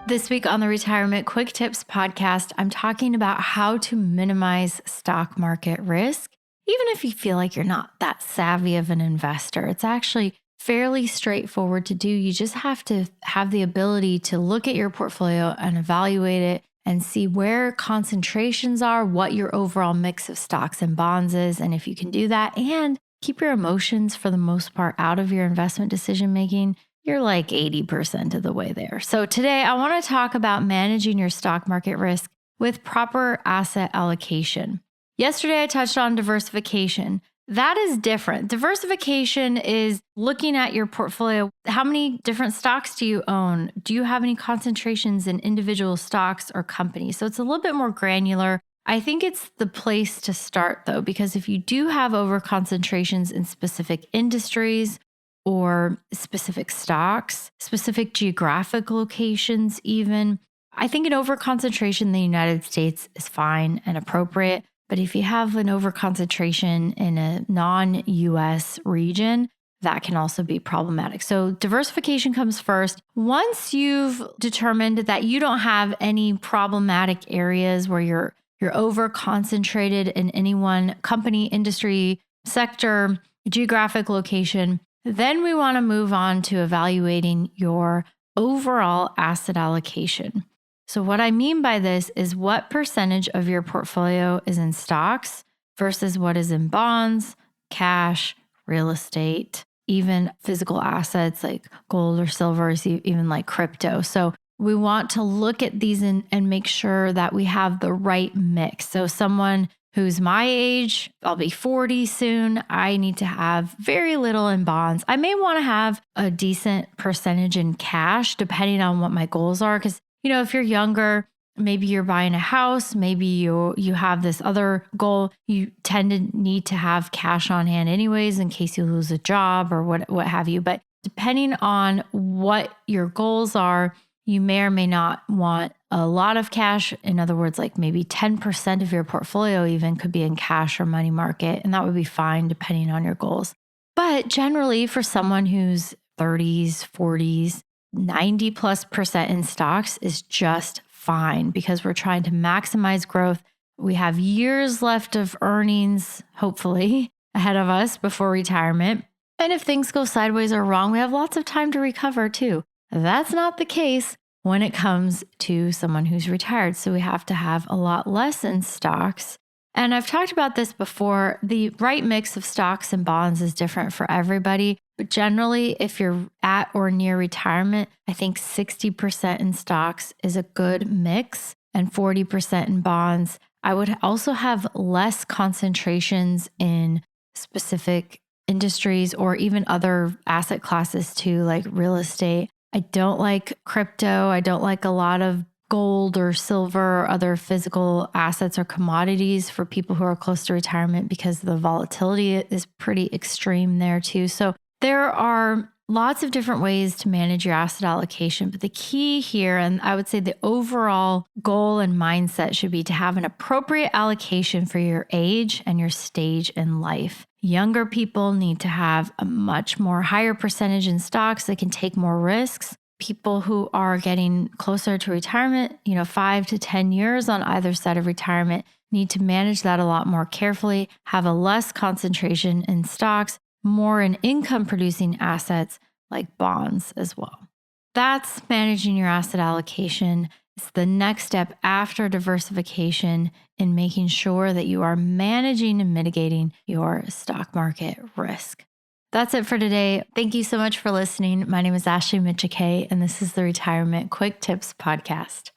This week on the Retirement Quick Tips podcast, I'm talking about how to minimize stock market risk. Even if you feel like you're not that savvy of an investor, it's actually fairly straightforward to do. You just have to have the ability to look at your portfolio and evaluate it and see where concentrations are, what your overall mix of stocks and bonds is. And if you can do that and keep your emotions for the most part out of your investment decision making, you're like 80% of the way there. So today I want to talk about managing your stock market risk with proper asset allocation. Yesterday I touched on diversification. That is different. Diversification is looking at your portfolio. How many different stocks do you own? Do you have any concentrations in individual stocks or companies? So it's a little bit more granular. I think it's the place to start though, because if you do have over concentrations in specific industries or specific stocks, specific geographic locations even, I think an overconcentration in the United States is fine and appropriate. But if you have an overconcentration in a non-US region, that can also be problematic. So diversification comes first. Once you've determined that you don't have any problematic areas where you're over-concentrated in any one company, industry, sector, geographic location, then we want to move on to evaluating your overall asset allocation. So what I mean by this is what percentage of your portfolio is in stocks versus what is in bonds, cash, real estate, even physical assets like gold or silver, even like crypto. So we want to look at these and make sure that we have the right mix. So someone who's my age, I'll be 40 soon, I need to have very little in bonds. I may want to have a decent percentage in cash depending on what my goals are. Because, if you're younger, maybe you're buying a house, maybe you have this other goal, you tend to need to have cash on hand anyways in case you lose a job or what have you. But depending on what your goals are, you may or may not want a lot of cash. In other words, like maybe 10% of your portfolio even could be in cash or money market, and that would be fine depending on your goals. But generally for someone who's 30s, 40s, 90+% in stocks is just fine because we're trying to maximize growth. We have years left of earnings, hopefully, ahead of us before retirement. And if things go sideways or wrong, we have lots of time to recover too. That's not the case when it comes to someone who's retired. So we have to have a lot less in stocks. And I've talked about this before. The right mix of stocks and bonds is different for everybody. But generally, if you're at or near retirement, I think 60% in stocks is a good mix and 40% in bonds. I would also have less concentrations in specific industries or even other asset classes too, like real estate. I don't like crypto. I don't like a lot of gold or silver or other physical assets or commodities for people who are close to retirement because the volatility is pretty extreme there too. So there are lots of different ways to manage your asset allocation, but the key here, and I would say the overall goal and mindset should be to have an appropriate allocation for your age and your stage in life. Younger people need to have a much more higher percentage in stocks. They can take more risks. People who are getting closer to retirement, 5 to 10 years on either side of retirement, need to manage that a lot more carefully, have a less concentration in stocks, more in income producing assets like bonds as well. That's managing your asset allocation. It's the next step after diversification in making sure that you are managing and mitigating your stock market risk. That's it for today. Thank you so much for listening. My name is Ashley Mitchakay, and this is the Retirement Quick Tips Podcast.